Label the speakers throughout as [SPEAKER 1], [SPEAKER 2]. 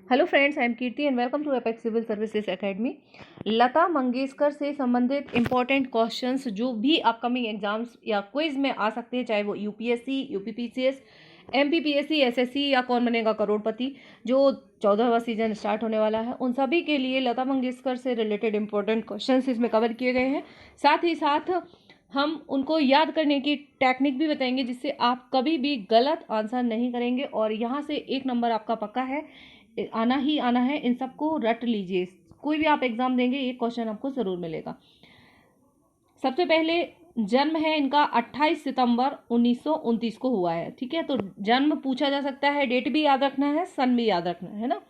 [SPEAKER 1] Hello friends, I am Kirti and welcome to Apex civil services academy. Lata Mangeshkar से संबंधित important questions जो भी upcoming exams या क्विज में आ सकते हैं, चाहे वो यूपीएससी, यूपीपीसीएस, एमपीपीएससी, एसएससी या कौन बनेगा करोड़पति, जो 14वां सीजन स्टार्ट होने वाला है, उन सभी के लिए लता मंगेशकर से रिलेटेड इंपॉर्टेंट क्वेश्चंस इसमें कवर किए गए हैं। साथ ही साथ हम उनको याद करने की टेक्निक भी बताएंगे, जिससे आप कभी भी गलत आंसर नहीं करेंगे और यहाँ से 1 नंबर आपका पक्का है, आना ही आना है। इन सबको रट लीजिए, कोई भी आप एग्जाम देंगे ये क्वेश्चन आपको जरूर मिलेगा। सबसे पहले जन्म है इनका 28 सितंबर 1929 को हुआ है। ठीक है, तो जन्म पूछा जा सकता है, डेट भी याद रखना है, सन भी याद रखना है ना।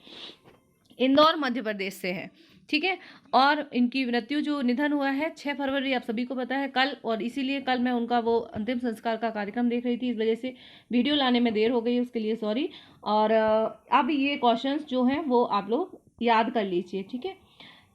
[SPEAKER 1] इंदौर मध्य प्रदेश से है। ठीक है, और इनकी मृत्यु जो निधन हुआ है 6 फरवरी, आप सभी को पता है कल, और इसीलिए कल मैं उनका वो अंतिम संस्कार का कार्यक्रम देख रही थी, इस वजह से वीडियो लाने में देर हो गई, उसके लिए सॉरी। और अब ये क्वेश्चंस जो हैं वो आप लोग याद कर लीजिए। ठीक है,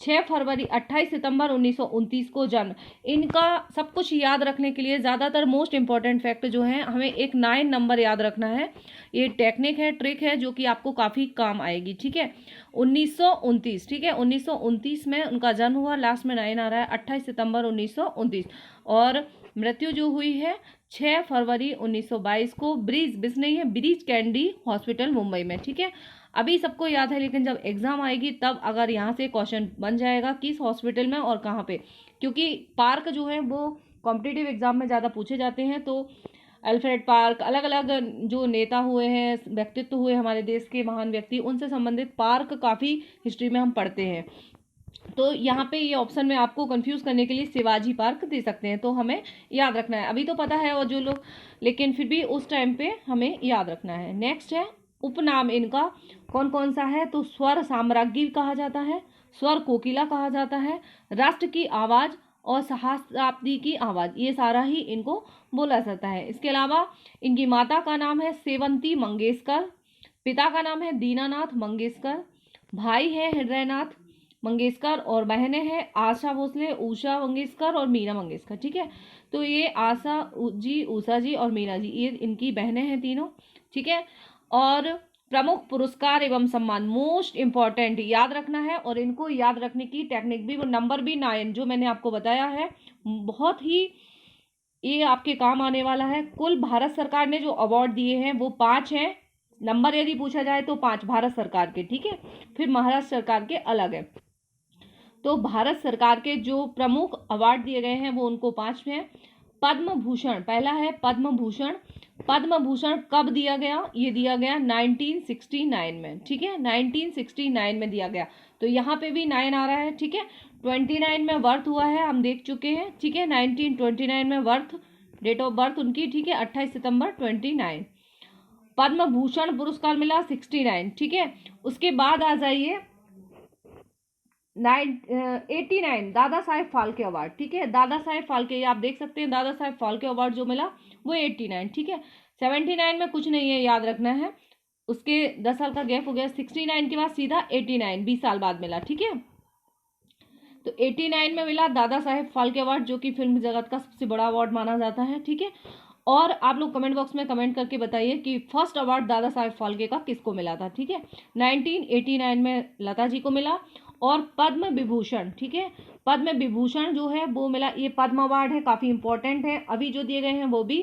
[SPEAKER 1] 6 फरवरी 28 सितंबर 1929 को जन्म। इनका सब कुछ याद रखने के लिए ज़्यादातर मोस्ट इंपॉर्टेंट फैक्ट जो है, हमें एक 9 नंबर याद रखना है। ये टेक्निक है, ट्रिक है, जो कि आपको काफ़ी काम आएगी। ठीक है, 1929, ठीक है, 1929 में उनका जन्म हुआ, लास्ट में 9 आ रहा है, 28 सितंबर 1929। और मृत्यु जो हुई है 6 फरवरी 1922 को ब्रीज नहीं है, ब्रीच कैंडी हॉस्पिटल मुंबई में। ठीक है, अभी सबको याद है, लेकिन जब एग्जाम आएगी तब अगर यहाँ से क्वेश्चन बन जाएगा किस हॉस्पिटल में और कहाँ पे, क्योंकि पार्क जो है वो कॉम्पिटिटिव एग्जाम में ज़्यादा पूछे जाते हैं। तो अल्फ्रेड पार्क, अलग अलग जो नेता हुए हैं, व्यक्तित्व हुए हमारे देश के महान व्यक्ति, उनसे संबंधित पार्क काफ़ी हिस्ट्री में हम पढ़ते हैं। तो यहाँ पे ये ऑप्शन में आपको कंफ्यूज करने के लिए शिवाजी पार्क दे सकते हैं, तो हमें याद रखना है। अभी तो पता है और जो लोग, लेकिन फिर भी उस टाइम पे हमें याद रखना है। नेक्स्ट है उपनाम इनका कौन कौन सा है, तो स्वर साम्राज्ञी कहा जाता है, स्वर कोकिला कहा जाता है, राष्ट्र की आवाज और सहस्राब्दी की आवाज, ये सारा ही इनको बोला जाता है। इसके अलावा इनकी माता का नाम है सेवंती मंगेशकर, पिता का नाम है दीनानाथ मंगेशकर, भाई है हृदयनाथ मंगेशकर और बहनें हैं आशा भोसले, उषा मंगेशकर और मीना मंगेशकर। ठीक है, तो ये आशा जी, उषा जी और मीना जी, ये इनकी बहनें हैं तीनों। ठीक है, और प्रमुख पुरस्कार एवं सम्मान मोस्ट इंपॉर्टेंट याद रखना है, और इनको याद रखने की टेक्निक भी, वो नंबर भी 9 जो मैंने आपको बताया है, बहुत ही ये आपके काम आने वाला है। कुल भारत सरकार ने जो अवार्ड दिए हैं वो 5 हैं, नंबर यदि पूछा जाए तो 5 भारत सरकार के। ठीक है, फिर महाराष्ट्र सरकार के अलग है। तो भारत सरकार के जो प्रमुख अवार्ड दिए गए हैं वो उनको 5 हैं। पद्म भूषण पहला है, पद्म भूषण। पद्म भूषण कब दिया गया, ये दिया गया 1969 में। ठीक है, 1969 में दिया गया, तो यहाँ पे भी 9 आ रहा है। ठीक है, 29 में बर्थ हुआ है, हम देख चुके हैं। ठीक है, 1929 में बर्थ, डेट ऑफ बर्थ उनकी। ठीक है, 28 सितंबर 29। पद्म भूषण पुरस्कार मिला 69। ठीक है, उसके बाद आ जाइए 89 दादा साहेब फाल्के अवार्ड। ठीक है, दादा साहेब फाल्के, ये आप देख सकते हैं, दादा साहेब फाल्के अवार्ड जो मिला वो 89। ठीक है, 79 में कुछ नहीं है, याद रखना है, उसके 10 साल का गैप हो गया। 69 के बाद सीधा 89 20 साल बाद मिला। ठीक है, तो 89 में मिला दादा साहेब फाल्के अवार्ड, जो कि फिल्म जगत का सबसे बड़ा अवार्ड माना जाता है। ठीक है, और आप लोग कमेंट बॉक्स में कमेंट करके बताइए कि फर्स्ट अवार्ड दादा साहेब फाल्के का किसको मिला था। ठीक है, 1989 में लता जी को मिला। और पद्म विभूषण, ठीक है, पद्म विभूषण जो है वो मिला, ये पद्म अवार्ड है, काफ़ी इंपॉर्टेंट है, अभी जो दिए गए हैं वो भी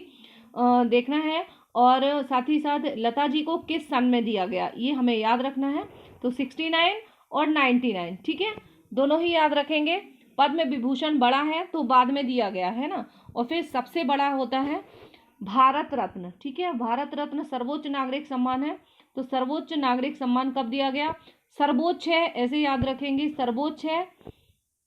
[SPEAKER 1] देखना है। और साथ ही साथ लता जी को किस सन में दिया गया ये हमें याद रखना है, तो 69 और 99। ठीक है, दोनों ही याद रखेंगे। पद्म विभूषण बड़ा है तो बाद में दिया गया है ना, और फिर सबसे बड़ा होता है भारत रत्न। ठीक है, भारत रत्न सर्वोच्च नागरिक सम्मान है, तो सर्वोच्च नागरिक सम्मान कब दिया गया, सर्वोच्च है, ऐसे याद रखेंगे, सर्वोच्च है,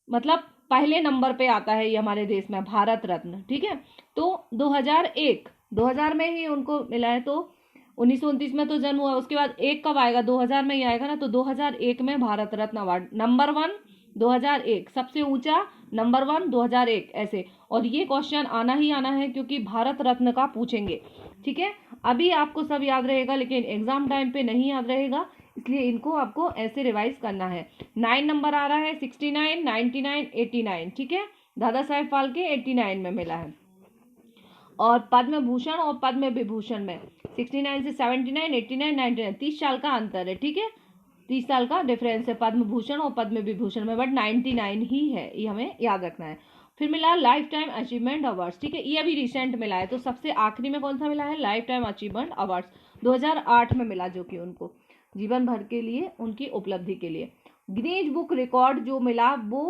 [SPEAKER 1] मतलब पहले नंबर पे आता है ये हमारे देश में भारत रत्न। ठीक है, तो 2000 में ही उनको मिला है, तो 1929 में तो जन्म हुआ, उसके बाद एक कब आएगा, 2000 में ही आएगा ना, तो 2001 में भारत रत्न अवार्ड नंबर 1 2001, सबसे ऊंचा नंबर 1 2001, ऐसे। और ये क्वेश्चन आना ही आना है, क्योंकि भारत रत्न का पूछेंगे। ठीक है, अभी आपको सब याद रहेगा, लेकिन एग्जाम टाइम पे नहीं याद रहेगा, इसलिए इनको आपको ऐसे रिवाइज करना है। 9 नंबर आ रहा है, 69, 99, 89। ठीक है, दादा साहेब फाल्के 89 में मिला है, और पद्म भूषण और पद्म विभूषण में 69 से 79, 89, 99, 30 साल का अंतर है। ठीक है, 30 साल का डिफरेंस है पद्म भूषण और पद्म विभूषण में, बट 99 ही है, ये हमें याद रखना है। फिर मिला लाइफ टाइम अचीवमेंट अवार्ड्स, ठीक है, ये अभी रिसेंट मिला है। तो सबसे आखिरी में कौन सा मिला है? लाइफ टाइम अचीवमेंट अवार्ड्स 2008 में मिला, जो कि उनको जीवन भर के लिए उनकी उपलब्धि के लिए। गिनीज बुक रिकॉर्ड जो मिला वो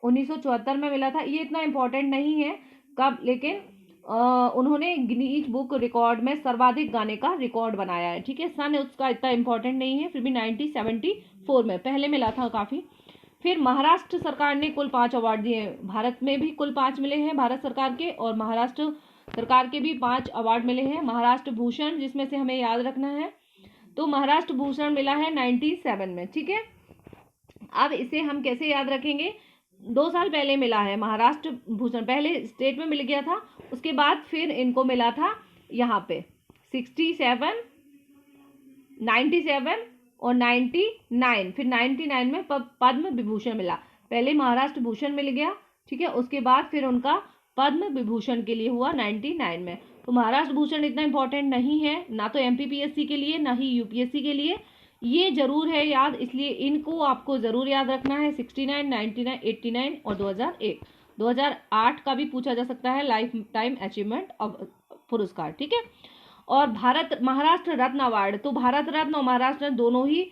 [SPEAKER 1] 1974 में मिला था। ये इतना इम्पोर्टेंट नहीं है कब, लेकिन उन्होंने गिनीज बुक रिकॉर्ड में सर्वाधिक गाने का रिकॉर्ड बनाया है, ठीक है। सन उसका इतना इम्पोर्टेंट नहीं है, फिर भी 1974 में पहले मिला था काफ़ी। फिर महाराष्ट्र सरकार ने कुल 5 अवार्ड दिए हैं। भारत में भी कुल 5 मिले हैं भारत सरकार के, और महाराष्ट्र सरकार के भी 5 अवार्ड मिले हैं। महाराष्ट्र भूषण जिसमें से हमें याद रखना है, तो महाराष्ट्र भूषण मिला है 97 में, ठीक है। अब इसे हम कैसे याद रखेंगे? 2 साल पहले मिला है महाराष्ट्र भूषण, पहले स्टेट में मिल गया था, उसके बाद फिर इनको मिला था यहाँ पे 67, 97 और 99, फिर 99 में पद्म विभूषण मिला। पहले महाराष्ट्र भूषण मिल गया, ठीक है, उसके बाद फिर उनका पद्म विभूषण के लिए हुआ 99 में। तो महाराष्ट्र भूषण इतना इंपॉर्टेंट नहीं है, ना तो एमपीपीएससी के लिए ना ही यूपीएससी के लिए। ये जरूर है याद, इसलिए इनको आपको जरूर याद रखना है। 69, 99, 89 और 2001, 2008 का भी पूछा जा सकता है लाइफ टाइम अचीवमेंट पुरस्कार, ठीक है। और भारत महाराष्ट्र रत्न अवार्ड, तो भारत रत्न और महाराष्ट्र रत्न दोनों ही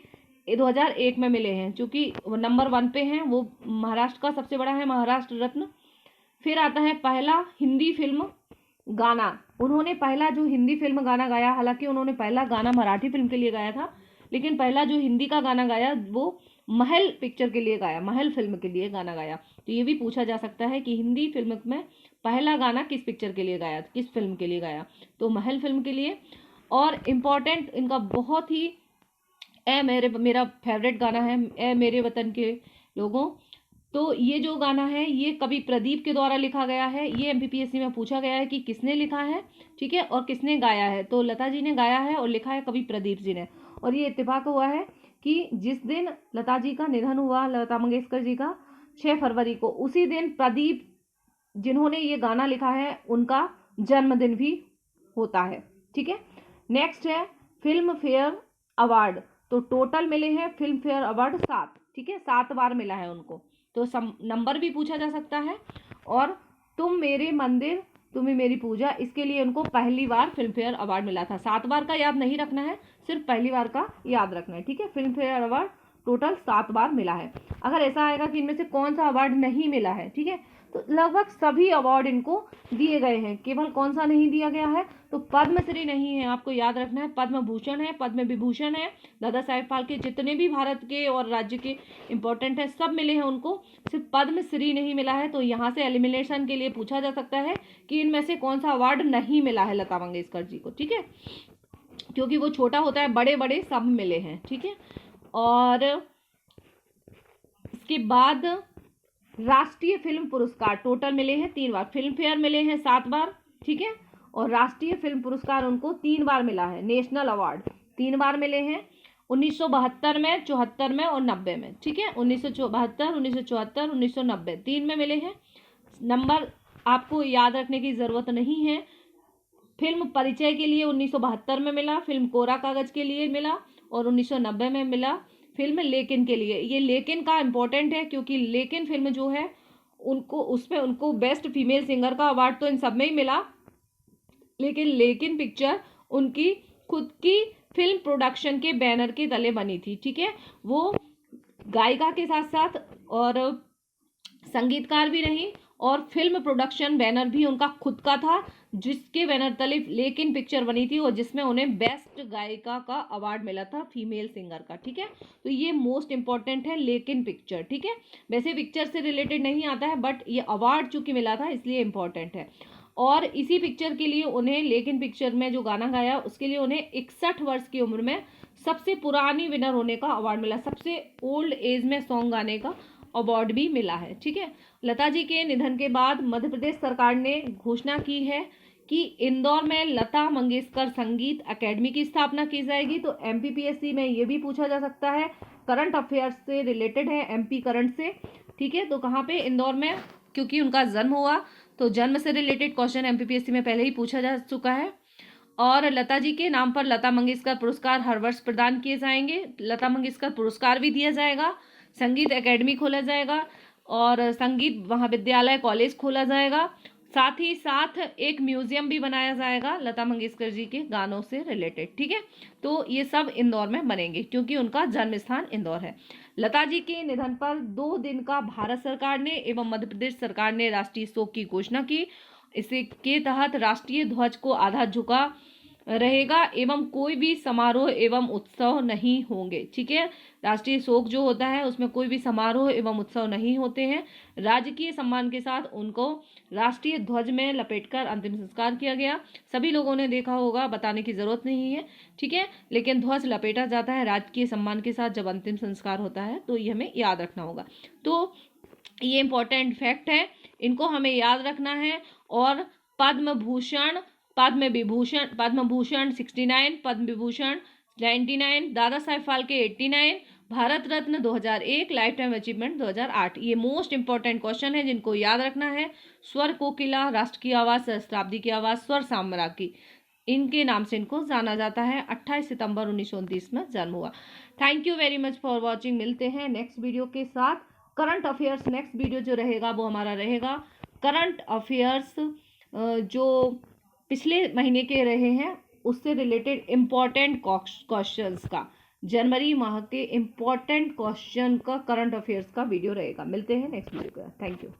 [SPEAKER 1] 2001 में मिले हैं, क्योंकि नंबर 1 पे हैं, वो महाराष्ट्र का सबसे बड़ा है महाराष्ट्र रत्न। फिर आता है पहला हिंदी फिल्म गाना, उन्होंने पहला जो हिंदी फिल्म गाना गाया, हालांकि उन्होंने पहला गाना मराठी फिल्म के लिए गाया था, लेकिन पहला जो हिंदी का गाना गाया वो महल पिक्चर के लिए गाया, महल फिल्म के लिए गाना गाया। तो ये भी पूछा जा सकता है कि हिंदी फिल्म में पहला गाना किस पिक्चर के लिए गाया, किस फिल्म के लिए गाया, तो महल फिल्म के लिए। और इम्पॉर्टेंट इनका बहुत ही मेरा फेवरेट गाना है ए मेरे वतन के लोगों। तो ये जो गाना है ये कवि प्रदीप के द्वारा लिखा गया है। ये एमपीपीएससी में पूछा गया है कि किसने लिखा है, ठीक है, और किसने गाया है। तो लता जी ने गाया है और लिखा है कवि प्रदीप जी ने। और ये इत्तेफाक हुआ है कि जिस दिन लता जी का निधन हुआ, लता मंगेशकर जी का, 6 फरवरी को, उसी दिन प्रदीप जिन्होंने ये गाना लिखा है उनका जन्मदिन भी होता है, ठीक है। नेक्स्ट है फिल्म फेयर अवार्ड, तो टोटल मिले हैं फिल्म फेयर अवार्ड 7, ठीक है, 7 बार मिला है उनको। तो नंबर भी पूछा जा सकता है। और तुम मेरे मंदिर तुम्हें मेरी पूजा, इसके लिए उनको पहली बार फिल्म फेयर अवार्ड मिला था। 7 बार का याद नहीं रखना है, सिर्फ पहली बार का याद रखना है, ठीक है। फिल्म फेयर अवार्ड टोटल 7 बार मिला है। अगर ऐसा आएगा कि इनमें से कौन सा अवार्ड नहीं मिला है, ठीक है, तो लगभग सभी अवार्ड इनको दिए गए हैं, केवल कौन सा नहीं दिया गया है, तो पद्मश्री नहीं है, आपको याद रखना है। पद्म भूषण है, पद्म विभूषण है, दादा साहेब फाल्के जितने भी भारत के और राज्य के इंपॉर्टेंट है सब मिले हैं उनको, सिर्फ पद्मश्री नहीं मिला है। तो यहाँ से एलिमिनेशन के लिए पूछा जा सकता है कि इनमें से कौन सा अवार्ड नहीं मिला है लता मंगेशकर जी को, ठीक है, क्योंकि वो छोटा होता है, बड़े बड़े सब मिले हैं, ठीक है। और इसके बाद राष्ट्रीय फिल्म पुरस्कार टोटल मिले हैं 3 बार, फिल्म फेयर मिले हैं 7 बार, ठीक है, और राष्ट्रीय फिल्म पुरस्कार उनको 3 बार मिला है। नेशनल अवार्ड 3 बार मिले हैं, 1972 में, 74 में और 90 में, ठीक है, 1972, 1974, 1990 3 में मिले हैं। नंबर आपको याद रखने की ज़रूरत नहीं है। फिल्म परिचय के लिए 1972 में मिला, फिल्म कोरा कागज के लिए मिला, और 1990 में मिला फिल्म लेकिन के लिए। ये लेकिन का इम्पोर्टेंट है, क्योंकि लेकिन फिल्म जो है उनको उसमें उनको बेस्ट फीमेल सिंगर का अवार्ड तो इन सब में ही मिला, लेकिन लेकिन पिक्चर उनकी खुद की फिल्म प्रोडक्शन के बैनर के तले बनी थी, ठीक है। वो गायिका के साथ साथ और संगीतकार भी रही, और फिल्म प्रोडक्शन बैनर भी उनका खुद का था, जिसके बैनर तले लेकिन पिक्चर बनी थी, और जिसमें उन्हें बेस्ट गायिका का अवार्ड मिला था फीमेल सिंगर का, ठीक है। तो ये मोस्ट इंपॉर्टेंट है लेकिन पिक्चर, ठीक है। वैसे पिक्चर से रिलेटेड नहीं आता है, बट ये अवार्ड चूंकि मिला था इसलिए इंपॉर्टेंट है। और इसी पिक्चर के लिए उन्हें, लेकिन पिक्चर में जो गाना गाया उसके लिए उन्हें 61 वर्ष की उम्र में सबसे पुरानी विनर होने का अवार्ड मिला, सबसे ओल्ड एज में सॉन्ग गाने का अवार्ड भी मिला है, ठीक है। लता जी के निधन के बाद मध्य प्रदेश सरकार ने घोषणा की है कि इंदौर में लता मंगेशकर संगीत अकेडमी की स्थापना की जाएगी। तो एमपीपीएससी में ये भी पूछा जा सकता है, करंट अफेयर्स से रिलेटेड है, एमपी करंट से, ठीक है। तो कहाँ पे? इंदौर में, क्योंकि उनका जन्म हुआ, तो जन्म से रिलेटेड क्वेश्चन एमपीपीएससी में पहले ही पूछा जा चुका है। और लता जी के नाम पर लता मंगेशकर पुरस्कार हर वर्ष प्रदान किए जाएंगे। लता मंगेशकर पुरस्कार भी दिया जाएगा, संगीत एकेडमी खोला जाएगा और संगीत महाविद्यालय कॉलेज खोला जाएगा। साथ ही साथ एक म्यूजियम भी बनाया जाएगा लता मंगेशकर जी के गानों से रिलेटेड, ठीक है। तो ये सब इंदौर में बनेंगे क्योंकि उनका जन्म स्थान इंदौर है। लता जी के निधन पर 2 दिन का भारत सरकार ने एवं मध्य प्रदेश सरकार ने राष्ट्रीय शोक की घोषणा की। इसके तहत राष्ट्रीय ध्वज को आधा झुका रहेगा एवं कोई भी समारोह एवं उत्सव नहीं होंगे, ठीक है। राष्ट्रीय शोक जो होता है उसमें कोई भी समारोह एवं उत्सव नहीं होते हैं। राजकीय सम्मान के साथ उनको राष्ट्रीय ध्वज में लपेटकर अंतिम संस्कार किया गया। सभी लोगों ने देखा होगा, बताने की जरूरत नहीं है, ठीक है। लेकिन ध्वज लपेटा जाता है राजकीय सम्मान के साथ जब अंतिम संस्कार होता है, तो ये हमें याद रखना होगा। तो ये इंपॉर्टेंट फैक्ट है, इनको हमें याद रखना है। और Padma Bhushan 69, Padma Vibhushan 99, Dada Saheb Phalke 89, Bharat Ratna 2001, life time achievement 2008। ये मोस्ट इंपॉर्टेंट क्वेश्चन है जिनको याद रखना है। स्वर कोकिला, राष्ट्र की आवाज, सहस्त्राब्दी की आवाज, स्वर साम्राज्ञी, इनके नाम से इनको जाना जाता है। 28 सितंबर 1929 में जन्म हुआ। Thank you very much for watching. मिलते हैं नेक्स्ट वीडियो के साथ। करंट अफेयर्स नेक्स्ट वीडियो जो रहेगा वो हमारा रहेगा करंट अफेयर्स जो पिछले महीने के रहे हैं उससे रिलेटेड इम्पॉर्टेंट क्वेश्चंस का, जनवरी माह के इम्पॉर्टेंट क्वेश्चन का करंट अफेयर्स का वीडियो रहेगा। मिलते हैं नेक्स्ट वीडियो का। Thank you.